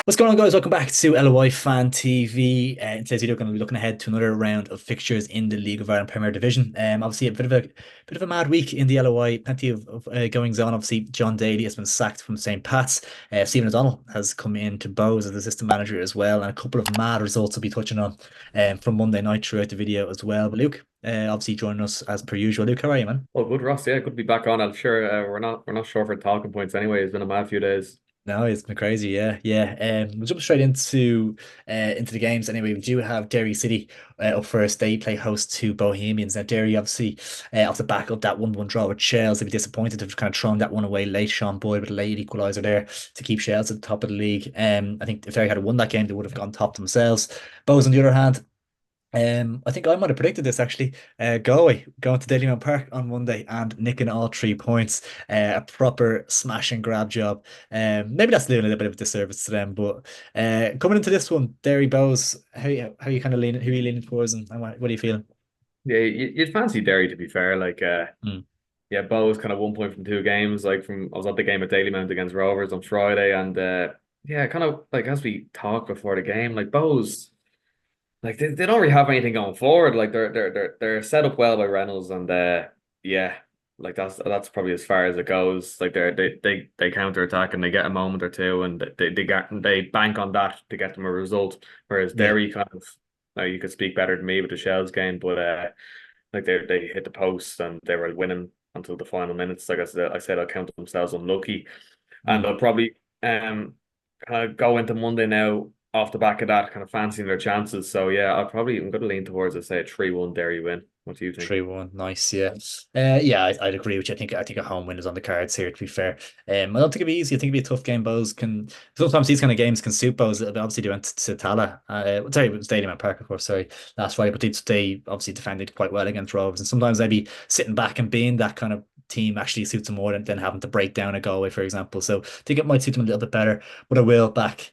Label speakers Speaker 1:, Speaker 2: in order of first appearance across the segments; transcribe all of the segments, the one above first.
Speaker 1: What's going on, guys? Welcome back to LOI Fan TV. In today's video, we're going to be looking ahead to another round of fixtures in the League of Ireland Premier Division. Obviously, a bit of a mad week in the LOI. Plenty of goings on. Obviously, John Daly has been sacked from St. Pat's. Stephen O'Donnell has come in to Bowes as the assistant manager as well, and a couple of mad results we'll be touching on from Monday night throughout the video as well. But Luke, obviously joining us as per usual. Luke, how are you, man?
Speaker 2: Oh, good, Ross. Yeah, good to be back on. I'm sure we're not sure for talking points anyway. It's been a mad few days.
Speaker 1: No, it's been crazy. Yeah, yeah. We'll jump straight into the games. Anyway, we do have Derry City up first. They play host to Bohemians. Now, Derry obviously off the back of that 1-1 draw with Shels, they'd be disappointed to have kind of thrown that one away late. Sean Boyd with a late equaliser there to keep Shels at the top of the league. I think if Derry had won that game, they would have gone top themselves. Bows on the other hand. I think I might have predicted this actually. Galway going to Dalymount Park on Monday and nicking all 3 points. A proper smash and grab job. Maybe that's doing a little bit of a disservice to them, but coming into this one, Derry Bows, how you kind of leaning? Who are you leaning towards, and what are you feeling?
Speaker 2: Yeah, you'd fancy Derry to be fair.
Speaker 1: Mm.
Speaker 2: Yeah, Bo's kind of 1 point from 2 games. I was at the game at Dalymount against Rovers on Friday, and yeah, kind of like as we talked before the game, like Bo's. Like they don't really have anything going forward. Like they're set up well by Reynolds and yeah, like that's probably as far as it goes. Like they counter attack and they get a moment or two and they bank on that to get them a result. Whereas
Speaker 1: Yeah.
Speaker 2: Derry kind of now you could speak better than me with the Shells game, but like they hit the post and they were winning until the final minutes. Like I said, I'll count themselves unlucky and
Speaker 1: Mm.
Speaker 2: they'll probably kind of go into Monday now off the back of that, kind of fancying their chances. So yeah, I'm going to lean towards say a 3-1 Derry win. What do you think?
Speaker 1: 3-1, nice, yeah. Yeah, I'd agree with you. I think a home win is on the cards here, to be fair. I don't think it'd be easy. I think it'd be a tough game. Bows can sometimes these kind of games can suit Bows a little bit. Obviously, they went to Tala. Sorry, it was Stadium and Park, of course, sorry, last Friday, but they obviously defended quite well against Rovers. And sometimes they'd be sitting back and being that kind of team actually suits them more than having to break down a Galway, for example. So I think it might suit them a little bit better, but I will back.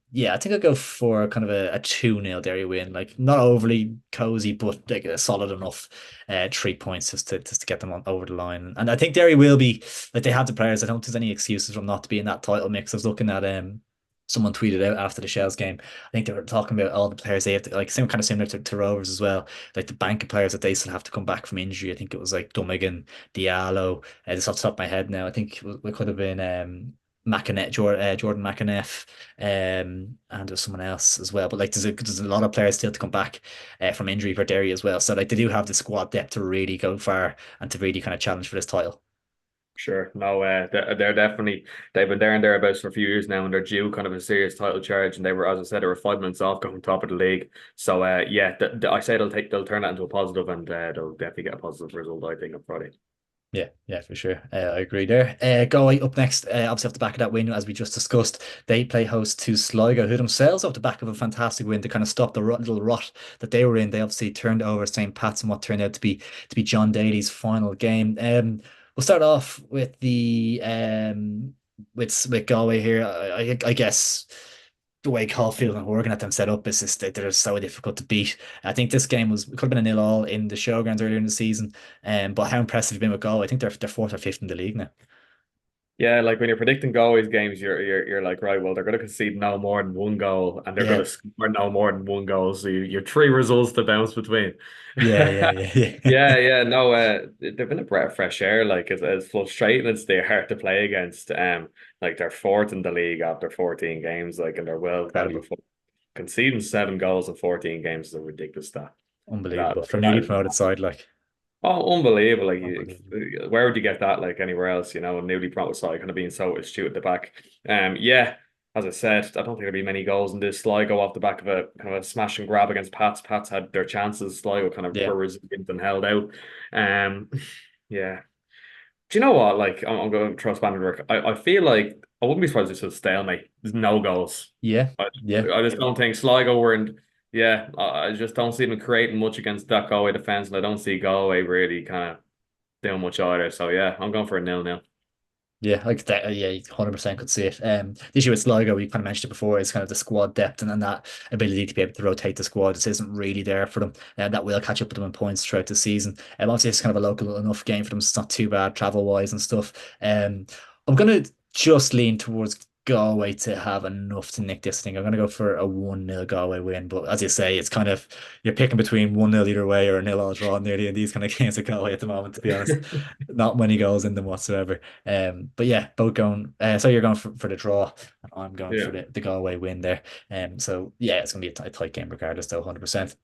Speaker 1: Yeah, I think I'll go for kind of a 2-0 Derry win. Like not overly cozy, but like a solid enough 3 points just to get them on over the line. And I think Derry will be like they have the players. I don't think there's any excuses from not to be in that title mix. I was looking at someone tweeted out after the Shells game. I think they were talking about all the players they have to like same kind of similar to Rovers as well. Like the bank of players that they still have to come back from injury. I think it was like Dummigan, Diallo. Just off the top of my head now, I think it could have been Jordan McAneff, and there's someone else as well. But like there's a lot of players still to come back from injury for Derry as well. So like they do have the squad depth to really go far and to really kind of challenge for this title.
Speaker 2: Sure. No, they're definitely they've been there and thereabouts for a few years now, and they're due kind of a serious title charge. And they were, as I said, they were 5 minutes off going top of the league. So yeah, I say they'll turn that into a positive, and they'll definitely get a positive result. I think on Friday.
Speaker 1: Yeah, yeah, for sure. I agree there. Galway up next, obviously off the back of that win, as we just discussed, they play host to Sligo, who themselves off the back of a fantastic win to kind of stop the little rot that they were in. They obviously turned over St. Pat's in what turned out to be John Daly's final game. We'll start off with the with Galway here. I guess the way Caulfield and Horgan had them set up is just that they're so difficult to beat. I think this game could have been a 0-0 in the showgrounds earlier in the season. But how impressive have you been with Galway? I think they're fourth or fifth in the league now.
Speaker 2: Yeah, like when you're predicting Galway's games, you're like, right, well, they're going to concede no more than one goal, and they're going
Speaker 1: Yeah,
Speaker 2: to score no more than one goal. So you're three results to bounce between.
Speaker 1: yeah, yeah, yeah,
Speaker 2: Yeah,
Speaker 1: yeah.
Speaker 2: yeah, no, they've been a breath of fresh air. Like as frustrating as they are to play against, like they're fourth in the league after 14 games, like, and they're well kind of
Speaker 1: Incredible,
Speaker 2: before conceding 7 goals in 14 games is a ridiculous stat.
Speaker 1: unbelievable for a newly promoted side. Like
Speaker 2: Oh, unbelievable!
Speaker 1: unbelievable.
Speaker 2: Where would you get that? Like anywhere else, a newly promoted side kind of being so astute at the back. Yeah, as I said, I don't think there'll be many goals in this. Sligo off the back of a kind of a smash and grab against Pats. Pats had their chances. Sligo kind of
Speaker 1: Yeah,
Speaker 2: were resilient and held out. Um, yeah. Do you know what? Like, I'm going to throw a spanner in the work. I feel like I wouldn't be surprised if it's a stalemate. There's no goals.
Speaker 1: yeah,
Speaker 2: I,
Speaker 1: yeah.
Speaker 2: I just don't think Sligo were in. Yeah, I just don't see them creating much against that Galway defense, and I don't see Galway really kind of doing much either. So yeah, I'm going for a 0-0.
Speaker 1: Yeah, like that. Yeah, you 100% could see it. The issue with Sligo, we kind of mentioned it before, is kind of the squad depth and then that ability to be able to rotate the squad. This isn't really there for them, and that will catch up with them in points throughout the season. Obviously, it's kind of a local enough game for them. So it's not too bad travel wise and stuff. I'm gonna just lean towards Galway to have enough to nick this thing. I'm going to go for a 1-0 Galway win. But as you say, it's kind of you're picking between 1-0 either way or a nil all draw nearly in these kind of games of Galway at the moment, to be honest. Not many goals in them whatsoever. But yeah, both going. So you're going for the draw, and I'm going
Speaker 2: Yeah.
Speaker 1: for the Galway win there. So yeah, it's going to be a tight game regardless, though, 100%.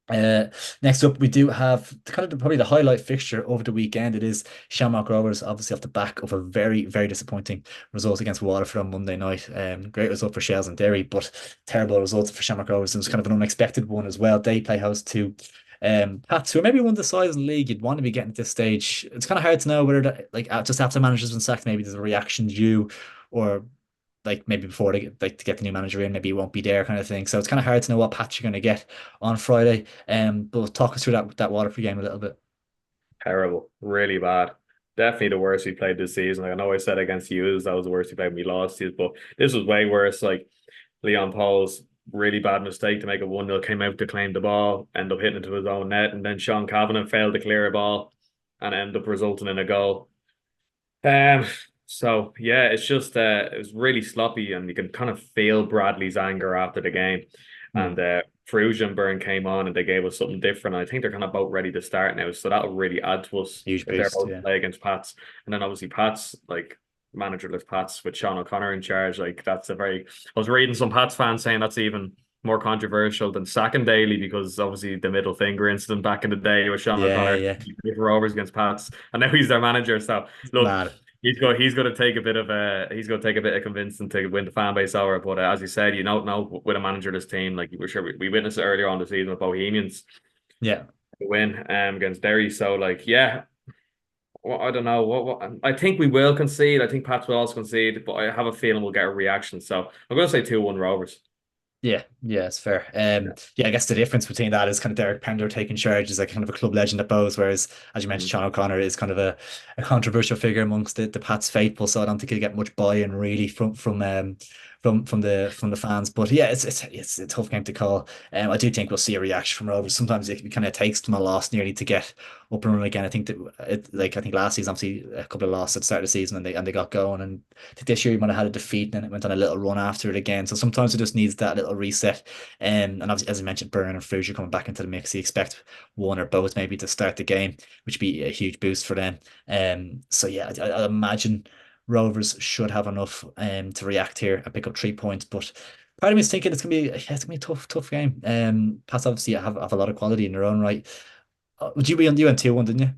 Speaker 1: Next up, we do have probably the highlight fixture over the weekend. It is Shamrock Rovers, obviously off the back of a very, very disappointing result against Waterford on Monday night. Great result for Shells and Derry, but terrible results for Shamrock Rovers. It was kind of an unexpected one as well. They play host to PATS, who are maybe one of the sides in the league you'd want to be getting at this stage. It's kind of hard to know whether just after the manager's been sacked, maybe there's a reaction due, or like maybe before they to get the new manager in, maybe he won't be there kind of thing. So it's kind of hard to know what patch you're going to get on Friday. But talk us through that Waterford game a little bit.
Speaker 2: Terrible, really bad. Definitely the worst we played this season. Like, I know I said against Hughes that was the worst we played when we lost it, but this was way worse. Like Leon Paul's really bad mistake to make a 1-0, came out to claim the ball, end up hitting it to his own net, and then Sean Kavanagh failed to clear a ball and end up resulting in a goal. Um, so yeah, it's just it was really sloppy, and you can kind of feel Bradley's anger after the game.
Speaker 1: Hmm.
Speaker 2: And Ferrugia and Byrne came on, and they gave us something different. I think they're kind of about ready to start now, so that'll really add to us
Speaker 1: Huge
Speaker 2: if they're
Speaker 1: boost,
Speaker 2: about to
Speaker 1: yeah.
Speaker 2: play against Pats. And then obviously Pats, like managerless Pats with Sean O'Connor in charge, like that's a very. I was reading some Pats fans saying that's even more controversial than sacking Daly, because obviously the middle finger incident back in the day with Sean
Speaker 1: Yeah,
Speaker 2: O'Connor
Speaker 1: yeah.
Speaker 2: for Rovers against Pats, and now he's their manager. So look,
Speaker 1: Mad.
Speaker 2: he's going to take a bit of convincing to win the fan base over. But as you said, you don't know with a managerless team, like we're sure we witnessed it earlier on the season with Bohemians
Speaker 1: Yeah.
Speaker 2: to win against Derry. So like yeah, well, I don't know what I think we will concede. I think Pats will also concede, but I have a feeling we'll get a reaction. So I'm going to say 2-1 Rovers.
Speaker 1: Yeah, yeah, it's fair.
Speaker 2: Yeah.
Speaker 1: Yeah, I guess the difference between that is kind of Derek Pender taking charge is like kind of a club legend at Bows, whereas as you mentioned,
Speaker 2: Mhm.
Speaker 1: Sean O'Connor is kind of a controversial figure amongst the Pats faithful. So I don't think he'll get much buy-in really from the fans. But yeah, it's a tough game to call. I do think we'll see a reaction from Rovers. Sometimes it kind of takes them a loss nearly to get up and running again. I think that I think last season obviously a couple of losses at the start of the season and they got going, and I think this year you might have had a defeat and then it went on a little run after it again. So sometimes it just needs that little reset. And obviously, as I mentioned, Byrne and Frugia coming back into the mix. You expect one or both maybe to start the game, which would be a huge boost for them. So yeah, I imagine Rovers should have enough to react here and pick up 3 points. But part of me is thinking it's gonna be a tough game. Pats obviously have a lot of quality in their own right. Would you be on you went 2-1, didn't you?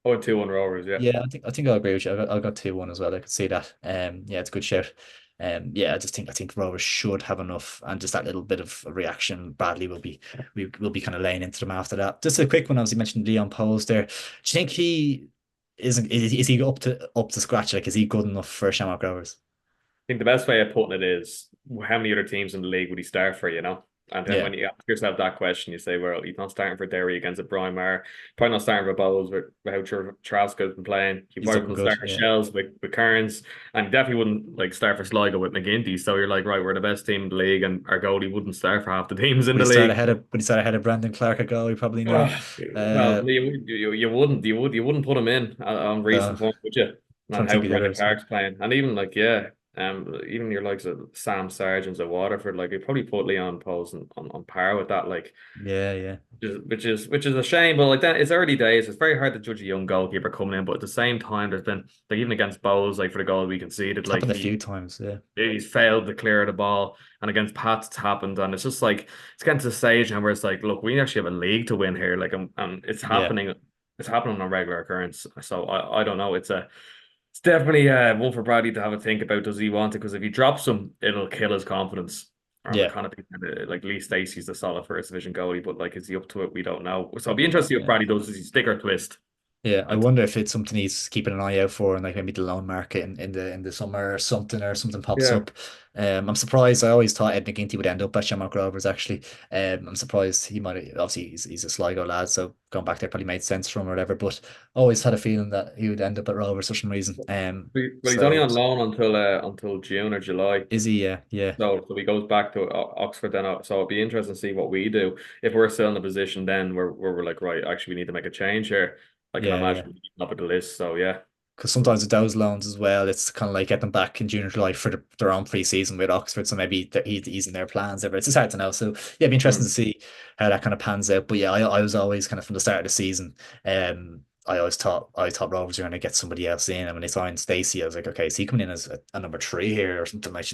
Speaker 2: Oh, 2-1 Rovers, yeah.
Speaker 1: Yeah, I think I'll agree with you. I got 2-1 as well. I could see that. Yeah, it's a good shout. Yeah, I think Rovers should have enough, and just that little bit of a reaction. Bradley will be kind of laying into them after that. Just a quick one. Obviously, mentioned Leon Pose there. Do you think he is he up to scratch? Like, is he good enough for Shamrock Rovers?
Speaker 2: Think the best way of putting it is how many other teams in the league would he start for, you know? And then
Speaker 1: Yeah,
Speaker 2: when you ask yourself that question, you say, well, he's not starting for Derry against a Brian, probably not starting for Bowles with how Traska's been playing. He
Speaker 1: he's
Speaker 2: probably
Speaker 1: looking
Speaker 2: wouldn't
Speaker 1: good.
Speaker 2: start for
Speaker 1: Yeah.
Speaker 2: Shells with Kearns, and he definitely wouldn't like start for Sligo with McGinty. So you're like, right, we're the best team in the league, and our goalie wouldn't start for half the teams in
Speaker 1: Would
Speaker 2: the
Speaker 1: he start
Speaker 2: league.
Speaker 1: ahead of Would he start ahead of Brandon Clark a goal? We probably know.
Speaker 2: Ugh,
Speaker 1: Uh,
Speaker 2: well, you wouldn't put him in on
Speaker 1: no,
Speaker 2: recent form, would you? And
Speaker 1: don't
Speaker 2: how
Speaker 1: think he did
Speaker 2: Brendan
Speaker 1: it.
Speaker 2: Clark's playing, and even like yeah, even your likes of Sam Sargent's at Waterford, like you probably put Leon Post on par with that, like
Speaker 1: Yeah, yeah,
Speaker 2: which is a shame. But like that, it's early days. It's very hard to judge a young goalkeeper coming in. But at the same time, there's been like even against Bowles, like for the goal we conceded,
Speaker 1: it's
Speaker 2: like
Speaker 1: happened a few times. Yeah,
Speaker 2: he's failed to clear the ball, and against Pats it's happened, and it's just like it's getting to the stage now where it's like, look, we actually have a league to win here, like, and
Speaker 1: yeah,
Speaker 2: it's happening on regular occurrence. So I don't know, it's definitely one for Brady to have a think about. Does he want it? Because if he drops him, it'll kill his confidence. And I
Speaker 1: yeah.
Speaker 2: kind of think that, like Lee Stacey's the solid first division goalie, but like, is he up to it? We don't know. So it'll be
Speaker 1: Probably
Speaker 2: interesting
Speaker 1: not.
Speaker 2: to see what
Speaker 1: Yeah.
Speaker 2: Brady does. Does he stick or twist?
Speaker 1: Yeah, I
Speaker 2: I
Speaker 1: wonder if it's something he's keeping an eye out for, and like maybe the loan market in the summer or something pops
Speaker 2: yeah.
Speaker 1: up. I'm surprised. I always thought Ed McGinty would end up at Shamrock Rovers. Actually, I'm surprised he might. Obviously, he's a Sligo lad, so going back there probably made sense for him or whatever. But always had a feeling that he would end up at Rovers for some reason.
Speaker 2: Well, he's only
Speaker 1: So
Speaker 2: on loan until June or July.
Speaker 1: is he? Yeah, yeah,
Speaker 2: So he goes back to Oxford then. So it'll be interesting to see what we do if we're still in the position then where we're like, right, actually we need to make a change here. I can
Speaker 1: yeah,
Speaker 2: imagine
Speaker 1: yeah.
Speaker 2: we up at the list. So yeah.
Speaker 1: because sometimes with those loans as well, it's kind of like get them back in June or July for their own pre-season with Oxford. So maybe he's in their plans ever. It's just hard to know. So yeah, it'd be interesting to
Speaker 2: Mm.
Speaker 1: see how that kind of pans out. But yeah, I was always kind of from the start of the season. I thought Rovers were going to get somebody else in, and when they signed Stacey, I was like, okay, is he coming in as a number three here or something like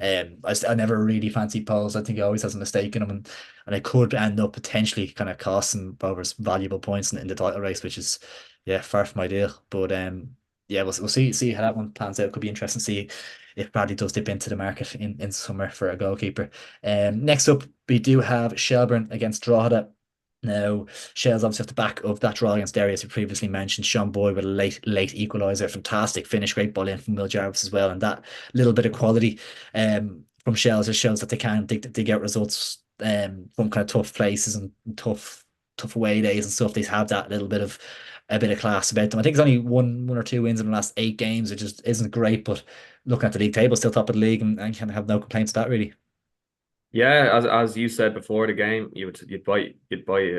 Speaker 1: I never really fancied Pauls. I think he always has a mistake in him, and it could end up potentially kind of costing Rovers valuable points in the title race, which is yeah far from ideal. But yeah, we'll see how that one pans out. Could be interesting to see if Bradley does dip into the market in summer for a goalkeeper. Next up, we do have Shelburne against Drogheda. Now, Shell's obviously off the back of that draw against Derry, as we previously mentioned. Sean Boyd with a late equaliser, fantastic finish, great ball in from Will Jarvis as well, and that little bit of quality from Shells just shows that they get results from kind of tough places and tough away days and stuff. They have that little bit of a bit of class about them. I think it's only one or two wins in the last 8 games, which just isn't great, but looking at the league table, still top of the league, and can have no complaints to that really.
Speaker 2: Yeah, as you said before the game, you'd buy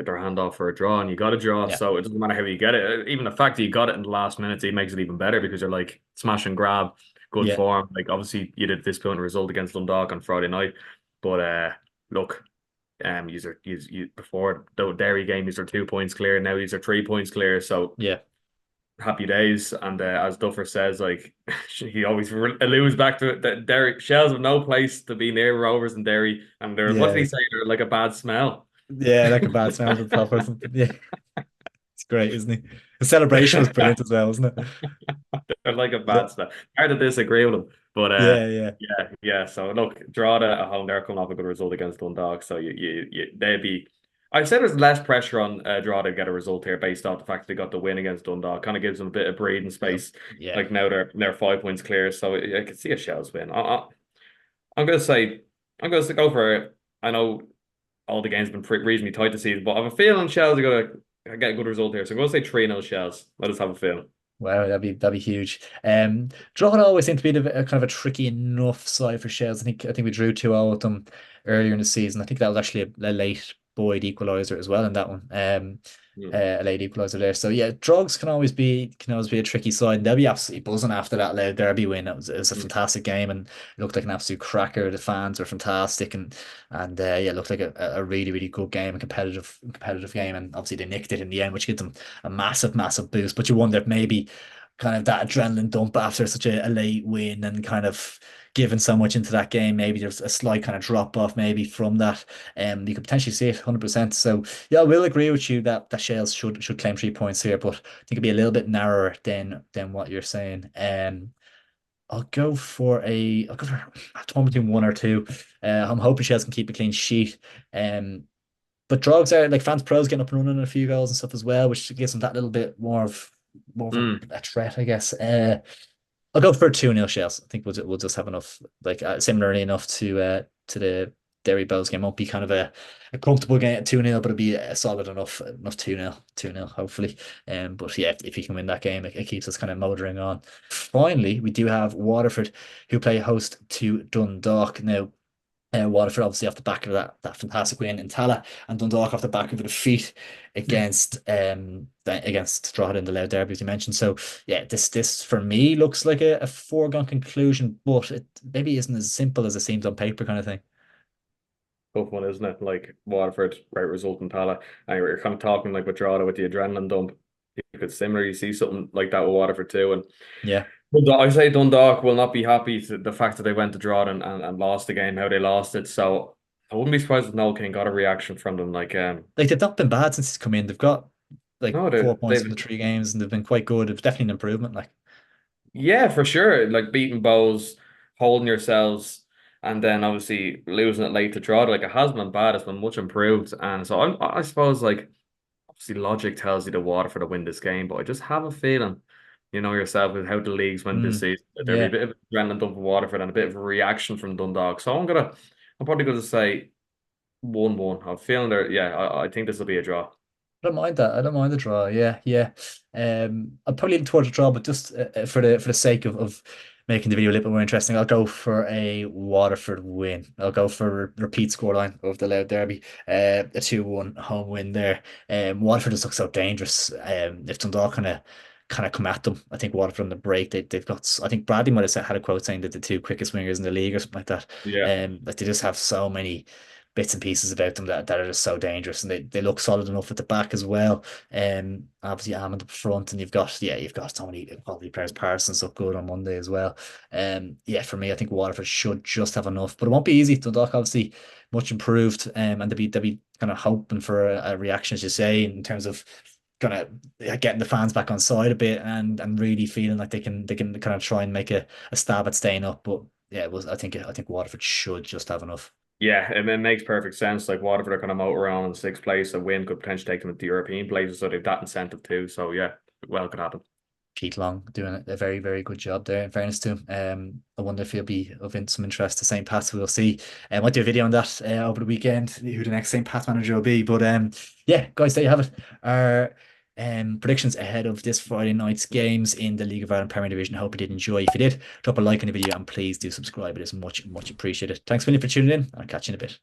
Speaker 2: their hand off for a draw, and you got a draw,
Speaker 1: Yeah,
Speaker 2: so it doesn't matter how you get it. Even the fact that you got it in the last minute, it makes it even better because you're like smash and grab, good
Speaker 1: yeah,
Speaker 2: form. Like obviously you did a disappointing result against Dundalk on Friday night, but look, you before the Derry game, these are 2 points clear. Now these are 3 points clear, so
Speaker 1: yeah,
Speaker 2: happy days. And as Duffer says, like he always alludes back to it that Derry Shells have no place to be near Rovers and Derry, and they're what did
Speaker 1: yeah,
Speaker 2: he say? They're like a bad smell.
Speaker 1: yeah, like a bad smell to the top or something. Yeah. It's great, isn't he? The celebration was brilliant as well, wasn't it?
Speaker 2: They're like a
Speaker 1: Yeah,
Speaker 2: bad smell. Hard to disagree with them, but
Speaker 1: yeah, yeah,
Speaker 2: yeah. So look, Drogheda at home, they're coming off a good result against Dundalk, so they'd be. I'd say there's less pressure on Drogheda to get a result here based off the fact they got the win against Dundalk. Kind of gives them a bit of breathing
Speaker 1: little,
Speaker 2: space.
Speaker 1: yeah.
Speaker 2: Like now they're 5 points clear, so I could see a Shells win. I'm gonna say I'm gonna go for it. I know all the games have been reasonably tight this season, but I have a feeling Shells are gonna get a good result here. So I'm gonna say 3-0 Shells. I just have a feeling.
Speaker 1: Wow, that'd be huge. Drogheda always seem to be a kind of a tricky enough side for Shells. I think we drew 2-0 with them earlier in the season. I think that was actually a late Boyd equaliser as well in that one.
Speaker 2: Hmm.
Speaker 1: A late equaliser there. So yeah, Drogs can always be a tricky side. And they'll be absolutely buzzing after that Loud Derby win. It was a
Speaker 2: Hmm.
Speaker 1: fantastic game and it looked like an absolute cracker. The fans were fantastic and yeah, it looked like a really good game, a competitive game. And obviously they nicked it in the end, which gives them a massive boost. But you wonder if maybe kind of that adrenaline dump after such a late win and kind of given so much into that game, maybe there's a slight kind of drop off maybe from that. You could potentially see it 100%. So yeah, I will agree with you that Shales should claim 3 points here, but I think it'd be a little bit narrower than what you're saying. I'll go for a torn between one or two. I'm hoping Shales can keep a clean sheet. Um, but Drogs are like fans pros getting up and running a few goals and stuff as well, which gives them that little bit more of
Speaker 2: Hmm.
Speaker 1: a threat, I guess. I'll go for 2-0 Shells. I think we'll just have enough, like similarly enough to the Derry Bows game. Won't be kind of a comfortable game at 2-0, but it'll be a solid enough 2-0, hopefully. But yeah, if you can win that game, it keeps us kind of motoring on. Finally, we do have Waterford who play host to Dundalk. Now, Waterford obviously off the back of that fantastic win in Tala, and Dundalk off the back of a defeat against Drogheda in the Loud Derby as you mentioned. So yeah, this for me looks like a foregone conclusion, but it maybe isn't as simple as it seems on paper, kind of thing.
Speaker 2: Tough one, isn't it? Like Waterford, great result in Tala. And you're kind of talking like with Drogheda with the adrenaline dump. You could similarly see something like that with Waterford too. And
Speaker 1: Yeah.
Speaker 2: I say Dundalk will not be happy to the fact that they went to draw and lost the game, how they lost it. So I wouldn't be surprised if Noel King got a reaction from them. Like,
Speaker 1: Like they've not been bad since he's come in. They've got like
Speaker 2: no,
Speaker 1: 4 points from the
Speaker 2: they've,
Speaker 1: 3 games and they've been quite good. It's definitely an improvement. Like
Speaker 2: yeah, for sure. Like beating Bows, holding yourselves, and then obviously losing it late to draw. Like it has been bad. It's been much improved. And so I suppose like obviously logic tells you the Waterford to win this game, but I just have a feeling, you know yourself with how the leagues went this
Speaker 1: mm,
Speaker 2: season, that there'll be a
Speaker 1: yeah.
Speaker 2: bit of adrenaline dump for Waterford and a bit of a reaction from Dundalk. So I'm probably gonna say 1-1. I'm feeling there. Yeah, I think this will be a draw.
Speaker 1: I don't mind that. I don't mind the draw. Yeah, yeah. I'm probably leaning towards a draw, but just for the sake of making the video a little bit more interesting, I'll go for a Waterford win. I'll go for a repeat scoreline of the Loud Derby, a 2-1 home win there. Waterford just looks so dangerous. If Dundalk kind of come at them. I think Waterford on the break, they've got, I think Bradley might have had a quote saying that the two quickest wingers in the league or something like that.
Speaker 2: Yeah.
Speaker 1: But they just have so many bits and pieces about them that are just so dangerous, and they look solid enough at the back as well. Obviously Hammond up front, and you've got so many quality players. Parsons look good on Monday as well. Yeah, for me, I think Waterford should just have enough, but it won't be easy. Dundalk obviously much improved, and they'll be kind of hoping for a reaction, as you say, in terms of kind of getting the fans back on side a bit, and really feeling like they can kind of try and make a stab at staying up. But yeah, it was I think Waterford should just have enough.
Speaker 2: Yeah, it makes perfect sense. Like Waterford are kind of out around in sixth place. A win could potentially take them into European places, so they've that incentive too. So yeah, well could happen.
Speaker 1: Pete Long doing a very, very good job there, in fairness to him. I wonder if he'll be of some interest to St. Pat's. We'll see. I might do a video on that over the weekend, who the next St. Pat's manager will be. But yeah, guys, there you have it. Our predictions ahead of this Friday night's games in the League of Ireland Premier Division. I hope you did enjoy. If you did, drop a like on the video and please do subscribe. It is much, much appreciated. Thanks, Vinny, for tuning in. I'll catch you in a bit.